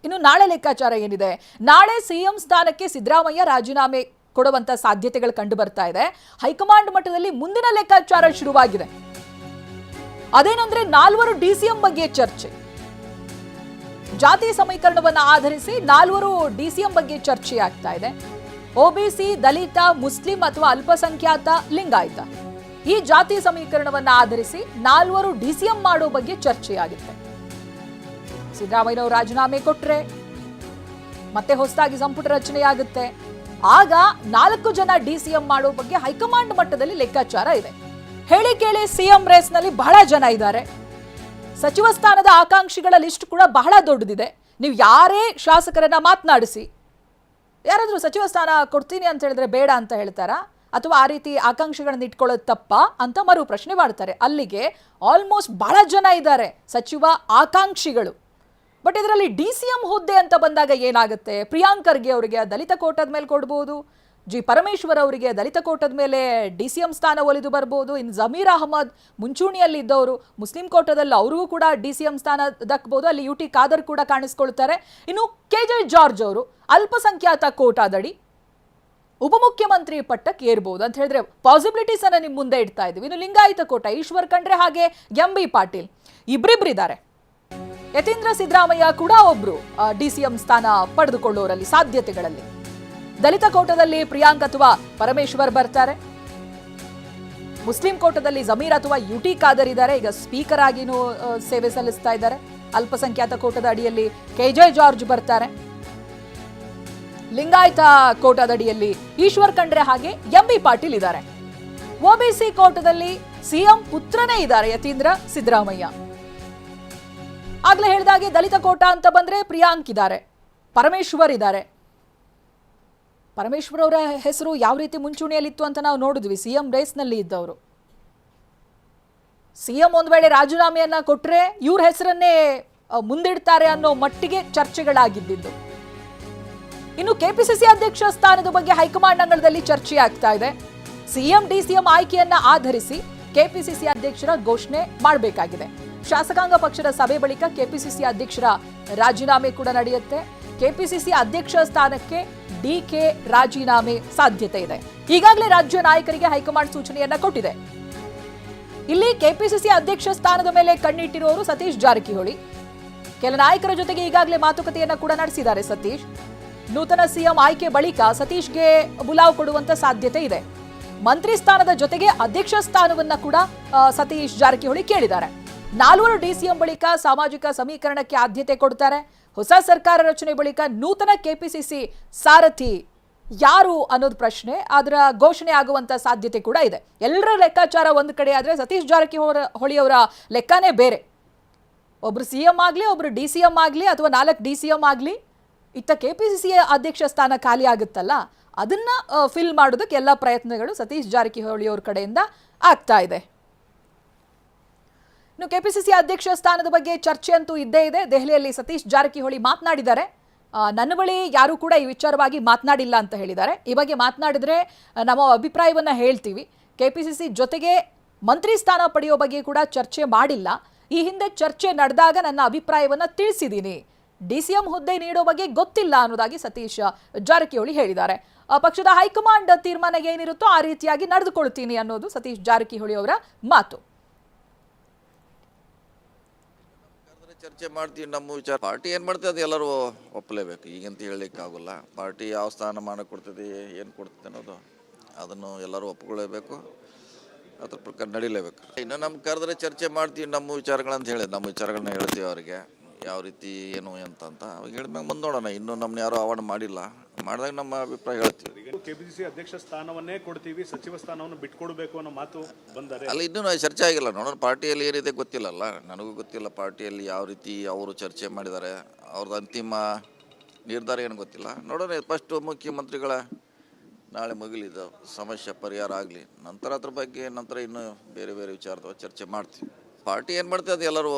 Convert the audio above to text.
ಇನ್ನು ನಾಳೆ ಲೆಕ್ಕಾಚಾರ ಏನಿದೆ? ನಾಳೆ ಸಿಎಂ ಸ್ಥಾನಕ್ಕೆ ಸಿದ್ದರಾಮಯ್ಯ ರಾಜೀನಾಮೆ ಕೊಡುವಂತ ಸಾಧ್ಯತೆಗಳು ಕಂಡು ಬರ್ತಾ ಇದೆ. ಹೈಕಮಾಂಡ್ ಮಟ್ಟದಲ್ಲಿ ಮುಂದಿನ ಲೆಕ್ಕಾಚಾರ ಶುರುವಾಗಿದೆ. ಅದೇನಂದ್ರೆ 4 ಡಿಸಿಎಂ ಬಗ್ಗೆ ಚರ್ಚೆ. ಜಾತಿ ಸಮೀಕರಣವನ್ನು ಆಧರಿಸಿ 4 ಡಿಸಿಎಂ ಬಗ್ಗೆ ಚರ್ಚೆ ಆಗ್ತಾ ಇದೆ. ಒಬಿಸಿ, ದಲಿತ, ಮುಸ್ಲಿಂ ಅಥವಾ ಅಲ್ಪಸಂಖ್ಯಾತ, ಲಿಂಗಾಯತ ಈ ಜಾತಿ ಸಮೀಕರಣವನ್ನು ಆಧರಿಸಿ 4 ಡಿಸಿಎಂ ಮಾಡೋ ಬಗ್ಗೆ ಚರ್ಚೆಯಾಗುತ್ತೆ. ಸಿದ್ದರಾಮಯ್ಯನವರು ರಾಜೀನಾಮೆ ಕೊಟ್ರೆ ಮತ್ತೆ ಹೊಸದಾಗಿ ಸಂಪುಟ ರಚನೆಯಾಗುತ್ತೆ. ಆಗ 4 ಜನ ಡಿಸಿಎಂ ಮಾಡೋ ಬಗ್ಗೆ ಹೈಕಮಾಂಡ್ ಮಟ್ಟದಲ್ಲಿ ಲೆಕ್ಕಾಚಾರ ಇದೆ. ಹೇಳಿ ಕೇಳಿ ಸಿಎಂ ರೇಸ್ನಲ್ಲಿ ಬಹಳ ಜನ ಇದ್ದಾರೆ. ಸಚಿವ ಸ್ಥಾನದ ಆಕಾಂಕ್ಷಿಗಳ ಲಿಸ್ಟ್ ಕೂಡ ಬಹಳ ದೊಡ್ಡದಿದೆ. ನೀವು ಯಾರೇ ಶಾಸಕರನ್ನ ಮಾತನಾಡಿಸಿ, ಯಾರಾದ್ರೂ ಸಚಿವ ಸ್ಥಾನ ಕೊಡ್ತೀನಿ ಅಂತ ಹೇಳಿದ್ರೆ ಬೇಡ ಅಂತ ಹೇಳ್ತಾರಾ, ಅಥವಾ ಆ ರೀತಿ ಆಕಾಂಕ್ಷಿಗಳನ್ನ ಇಟ್ಕೊಳ್ಳೋದು ತಪ್ಪಾ ಅಂತ ಮರು ಪ್ರಶ್ನೆ ಮಾಡ್ತಾರೆ. ಅಲ್ಲಿಗೆ ಆಲ್ಮೋಸ್ಟ್ ಬಹಳ ಜನ ಇದ್ದಾರೆ ಸಚಿವ ಆಕಾಂಕ್ಷಿಗಳು. ಬಟ್ ಇದರಲ್ಲಿ ಡಿಸಿಎಂ ಹುದ್ದೆ ಅಂತ ಬಂದಾಗ ಏನಾಗುತ್ತೆ? ಪ್ರಿಯಾಂಕ್ ಖರ್ಗೆ ಅವರಿಗೆ ದಲಿತ ಕೋಟದ ಮೇಲೆ ಕೊಡ್ಬೋದು, ಜಿ ಪರಮೇಶ್ವರ್ ಅವರಿಗೆ ದಲಿತ ಕೋಟದ ಮೇಲೆ ಡಿಸಿಎಂ ಸ್ಥಾನ ಒಲಿದು ಬರ್ಬೋದು. ಇನ್ನು ಜಮೀರ್ ಅಹಮದ್ ಮುಂಚೂಣಿಯಲ್ಲಿ ಇದ್ದವರು, ಮುಸ್ಲಿಂ ಕೋಟದಲ್ಲಿ ಅವ್ರಿಗೂ ಕೂಡ ಡಿಸಿಎಂ ಸ್ಥಾನ ದಕ್ಕಬಹುದು. ಅಲ್ಲಿ ಯುಟಿ ಖಾದರ್ ಕೂಡ ಕಾಣಿಸ್ಕೊಳ್ತಾರೆ. ಇನ್ನು ಕೆಜೆ ಜಾರ್ಜ್ ಅವರು ಅಲ್ಪಸಂಖ್ಯಾತ ಕೋಟಾದಡಿ ಉಪಮುಖ್ಯಮಂತ್ರಿ ಪಟ್ಟಕ್ಕೆ ಏರ್ಬೋದು ಅಂತ ಹೇಳಿದ್ರೆ ಪಾಸಿಬಿಲಿಟೀಸ್ ಅನ್ನ ನಿಮ್ ಮುಂದೆ ಇಡ್ತಾ ಇದ್ದೀವಿ. ಇನ್ನು ಲಿಂಗಾಯತ ಕೋಟ ಈಶ್ವರ್ ಖಂಡ್ರೆ ಹಾಗೆ ಎಂಬಿ ಪಾಟೀಲ್ ಇಬ್ಬರಿಬ್ಬರಿದ್ದಾರೆ. ಯತೀಂದ್ರ ಸಿದ್ದರಾಮಯ್ಯ ಕೂಡ ಒಬ್ರು ಡಿಸಿಎಂ ಸ್ಥಾನ ಪಡೆದುಕೊಳ್ಳೋರಲ್ಲಿ ಸಾಧ್ಯತೆಗಳಲ್ಲಿ. ದಲಿತ ಕೋಟದಲ್ಲಿ ಪ್ರಿಯಾಂಕ್ ಅಥವಾ ಪರಮೇಶ್ವರ್ ಬರ್ತಾರೆ. ಮುಸ್ಲಿಂ ಕೋಟದಲ್ಲಿ ಜಮೀರ್ ಅಥವಾ ಯುಟಿ ಖಾದರ್ ಇದ್ದಾರೆ, ಈಗ ಸ್ಪೀಕರ್ ಆಗಿನೂ ಸೇವೆ ಸಲ್ಲಿಸ್ತಾ ಇದ್ದಾರೆ. ಅಲ್ಪಸಂಖ್ಯಾತ ಕೋಟದ ಅಡಿಯಲ್ಲಿ ಕೆಜೆ ಜಾರ್ಜ್ ಬರ್ತಾರೆ. ಲಿಂಗಾಯತ ಕೋಟದ ಅಡಿಯಲ್ಲಿ ಈಶ್ವರ್ ಖಂಡ್ರೆ ಹಾಗೆ ಎಂಬಿ ಪಾಟೀಲ್ ಇದ್ದಾರೆ. ಒಬಿಸಿ ಕೋಟದಲ್ಲಿ ಸಿಎಂ ಪುತ್ರನೇ ಇದ್ದಾರೆ ಯತೀಂದ್ರ ಸಿದ್ದರಾಮಯ್ಯ. ಆಗ್ಲೇ ಹೇಳಿದಾಗೆ ದಲಿತ ಕೋಟ ಅಂತ ಬಂದ್ರೆ ಪ್ರಿಯಾಂಕ್ ಇದ್ದಾರೆ, ಪರಮೇಶ್ವರ್ ಇದ್ದಾರೆ. ಪರಮೇಶ್ವರ್ ಅವರ ಹೆಸರು ಯಾವ ರೀತಿ ಮುಂಚೂಣಿಯಲ್ಲಿತ್ತು ಅಂತ ನಾವು ನೋಡಿದ್ವಿ. ಸಿಎಂ ರೇಸ್ನಲ್ಲಿ ಇದ್ದವರು. ಸಿಎಂ ಒಂದ್ ವೇಳೆ ರಾಜೀನಾಮೆಯನ್ನ ಕೊಟ್ರೆ ಇವ್ರ ಹೆಸರನ್ನೇ ಮುಂದಿಡ್ತಾರೆ ಅನ್ನೋ ಮಟ್ಟಿಗೆ ಚರ್ಚೆಗಳಾಗಿದ್ದು. ಇನ್ನು ಕೆಪಿಸಿಸಿ ಅಧ್ಯಕ್ಷ ಸ್ಥಾನದ ಬಗ್ಗೆ ಹೈಕಮಾಂಡ್ ಅಂಗಳದಲ್ಲಿ ಚರ್ಚೆ ಆಗ್ತಾ ಇದೆ. ಸಿಎಂ ಡಿಸಿಎಂ ಆಯ್ಕೆಯನ್ನ ಆಧರಿಸಿ ಕೆಪಿಸಿಸಿ ಅಧ್ಯಕ್ಷರ ಘೋಷಣೆ ಮಾಡಬೇಕಾಗಿದೆ. ಶಾಸಕಾಂಗ ಪಕ್ಷದ ಸಭೆ ಬಳಿಕ ಕೆಪಿಸಿಸಿ ಅಧ್ಯಕ್ಷರ ರಾಜೀನಾಮೆ ಕೂಡ ನಡೆಯುತ್ತೆ. ಕೆಪಿಸಿಸಿ ಅಧ್ಯಕ್ಷ ಸ್ಥಾನಕ್ಕೆ ಡಿಕೆ ರಾಜೀನಾಮೆ ಸಾಧ್ಯತೆ ಇದೆ. ಈಗಾಗಲೇ ರಾಜ್ಯ ನಾಯಕರಿಗೆ ಹೈಕಮಾಂಡ್ ಸೂಚನೆಯನ್ನ ಕೊಟ್ಟಿದೆ. ಇಲ್ಲಿ ಕೆಪಿಸಿಸಿ ಅಧ್ಯಕ್ಷ ಸ್ಥಾನದ ಮೇಲೆ ಕಣ್ಣಿಟ್ಟಿರುವವರು ಸತೀಶ್ ಜಾರಕಿಹೊಳಿ. ಕೆಲ ನಾಯಕರ ಜೊತೆಗೆ ಈಗಾಗಲೇ ಮಾತುಕತೆಯನ್ನ ಕೂಡ ನಡೆಸಿದ್ದಾರೆ ಸತೀಶ್. ನೂತನ ಸಿಎಂ ಆಯ್ಕೆ ಬಳಿಕ ಸತೀಶ್ಗೆ ಬುಲಾವ್ ಕೊಡುವಂತ ಸಾಧ್ಯತೆ ಇದೆ. ಮಂತ್ರಿ ಸ್ಥಾನದ ಜೊತೆಗೆ ಅಧ್ಯಕ್ಷ ಸ್ಥಾನವನ್ನ ಕೂಡ ಸತೀಶ್ ಜಾರಕಿಹೊಳಿ ಕೇಳಿದ್ದಾರೆ. 4 ಡಿಸಿಎಂ ಬಳಿಕ ಸಾಮಾಜಿಕ ಸಮೀಕರಣಕ್ಕೆ ಆದ್ಯತೆ ಕೊಡ್ತಾರೆ. ಹೊಸ ಸರ್ಕಾರ ರಚನೆ ಬಳಿಕ ನೂತನ ಕೆಪಿಸಿಸಿ ಸಾರಥಿ ಯಾರು ಅನ್ನೋದು ಪ್ರಶ್ನೆ, ಅದರ ಘೋಷಣೆ ಆಗುವಂತ ಸಾಧ್ಯತೆ ಕೂಡ ಇದೆ. ಎಲ್ಲರ ಲೆಕ್ಕಾಚಾರ ಒಂದು ಕಡೆ ಆದ್ರೆ ಸತೀಶ್ ಜಾರಕಿಹೊಳಿ ಅವರ ಲೆಕ್ಕನೇ ಬೇರೆ. ಒಬ್ರು ಸಿಎಂ ಆಗ್ಲಿ, ಒಬ್ರು ಡಿಸಿಎಂ ಆಗ್ಲಿ, ಅಥವಾ 4 ಡಿಸಿಎಂ ಆಗ್ಲಿ, ಇತ್ತ ಕೆಪಿಸಿಸಿ ಅಧ್ಯಕ್ಷ ಸ್ಥಾನ ಖಾಲಿ ಆಗುತ್ತಲ್ಲ, ಅದನ್ನ ಫಿಲ್ ಮಾಡೋದಕ್ಕೆ ಎಲ್ಲ ಪ್ರಯತ್ನಗಳು ಸತೀಶ್ ಜಾರಕಿಹೊಳಿ ಅವ್ರ ಕಡೆಯಿಂದ ಆಗ್ತಾ ಇದೆ. ಇನ್ನು ಕೆಪಿಸಿಸಿ ಅಧ್ಯಕ್ಷ ಸ್ಥಾನದ ಬಗ್ಗೆ ಚರ್ಚೆ ಅಂತೂ ಇದ್ದೇ ಇದೆ. ದೆಹಲಿಯಲ್ಲಿ ಸತೀಶ್ ಜಾರಕಿಹೊಳಿ ಮಾತನಾಡಿದ್ದಾರೆ. ನನ್ನ ಬಳಿ ಯಾರು ಕೂಡ ಈ ವಿಚಾರವಾಗಿ ಮಾತನಾಡಿಲ್ಲ ಅಂತ ಹೇಳಿದ್ದಾರೆ. ಈ ಬಗ್ಗೆ ಮಾತನಾಡಿದ್ರೆ ನಮ್ಮ ಅಭಿಪ್ರಾಯವನ್ನ ಹೇಳ್ತೀವಿ. ಕೆಪಿಸಿಸಿ ಜೊತೆಗೆ ಮಂತ್ರಿ ಸ್ಥಾನ ಪಡೆಯೋ ಬಗ್ಗೆ ಕೂಡ ಚರ್ಚೆ ಮಾಡಿಲ್ಲ. ಈ ಹಿಂದೆ ಚರ್ಚೆ ನಡೆದಾಗ ನನ್ನ ಅಭಿಪ್ರಾಯವನ್ನ ತಿಳಿಸಿದ್ದೀನಿ. ಡಿಸಿಎಂ ಹುದ್ದೆ ನೀಡೋ ಬಗ್ಗೆ ಗೊತ್ತಿಲ್ಲ ಅನ್ನೋದಾಗಿ ಸತೀಶ್ ಜಾರಕಿಹೊಳಿ ಹೇಳಿದ್ದಾರೆ. ಪಕ್ಷದ ಹೈಕಮಾಂಡ್ ತೀರ್ಮಾನ ಏನಿರುತ್ತೋ ಆ ರೀತಿಯಾಗಿ ನಡೆದುಕೊಳ್ತೀನಿ ಅನ್ನೋದು ಸತೀಶ್ ಜಾರಕಿಹೊಳಿ ಅವರ ಮಾತು. ಚರ್ಚೆ ಮಾಡ್ತೀವಿ. ನಮ್ಮ ವಿಚಾರ ಪಾರ್ಟಿ ಏನು ಮಾಡ್ತದೆ ಅದು ಎಲ್ಲರೂ ಒಪ್ಪಲೇಬೇಕು. ಈಗಂತ ಹೇಳಲಿಕ್ಕೆ ಆಗೋಲ್ಲ. ಪಾರ್ಟಿ ಯಾವ ಸ್ಥಾನಮಾನ ಕೊಡ್ತದೆ, ಏನು ಕೊಡ್ತದೆ ಅನ್ನೋದು ಅದನ್ನು ಎಲ್ಲರೂ ಒಪ್ಕೊಳ್ಳೇಬೇಕು. ಅದ್ರ ಪ್ರಕಾರ ನಡೀಲೇಬೇಕು. ಇನ್ನು ನಮ್ಗೆ ಕರೆದ್ರೆ ಚರ್ಚೆ ಮಾಡ್ತೀವಿ. ನಮ್ಮ ವಿಚಾರಗಳಂತ ಹೇಳಿ ನಮ್ಮ ವಿಚಾರಗಳನ್ನ ಹೇಳ್ತೀವಿ ಅವರಿಗೆ, ಯಾವ ರೀತಿ ಏನು ಅಂತ ಅವಾಗ ಹೇಳಿದ್ಮ್ಯಾಗ ಮುಂದೆ ನೋಡೋಣ. ಇನ್ನೂ ನಮ್ಮನ್ನ ಯಾರು ಆಹ್ವಾನ ಮಾಡಿಲ್ಲ, ಮಾಡಿದಾಗ ನಮ್ಮ ಅಭಿಪ್ರಾಯ ಹೇಳ್ತೀವಿ. ಕೆಪಿಸಿಸಿ ಅಧ್ಯಕ್ಷ ಸ್ಥಾನವನ್ನೇ ಕೊಡ್ತೀವಿ, ಸಚಿವ ಸ್ಥಾನವನ್ನು ಬಿಟ್ಕೊಡ್ಬೇಕು ಅನ್ನೋ ಮಾತು ಬಂದರೆ ಅಲ್ಲ, ಇನ್ನೂ ಚರ್ಚೆ ಆಗಿಲ್ಲ. ನೋಡೋಣ, ಪಾರ್ಟಿಯಲ್ಲಿ ಏನಿದೆ ಗೊತ್ತಿಲ್ಲಲ್ಲ, ನನಗೂ ಗೊತ್ತಿಲ್ಲ. ಪಾರ್ಟಿಯಲ್ಲಿ ಯಾವ ರೀತಿ ಅವರು ಚರ್ಚೆ ಮಾಡಿದ್ದಾರೆ, ಅವ್ರದ್ದು ಅಂತಿಮ ನಿರ್ಧಾರ ಏನು ಗೊತ್ತಿಲ್ಲ. ನೋಡೋಣ, ಫಸ್ಟ್ ಮುಖ್ಯಮಂತ್ರಿಗಳ ನಾಳೆ ಮುಗಿಲಿದ ಸಮಸ್ಯೆ ಪರಿಹಾರ ಆಗಲಿ, ನಂತರ ಅದ್ರ ಬಗ್ಗೆ ನಂತರ ಇನ್ನೂ ಬೇರೆ ಬೇರೆ ವಿಚಾರದ ಚರ್ಚೆ ಮಾಡ್ತೀವಿ. ಪಾರ್ಟಿ ಏನು ಮಾಡ್ತೀವಿ ಅದು ಎಲ್ಲರೂ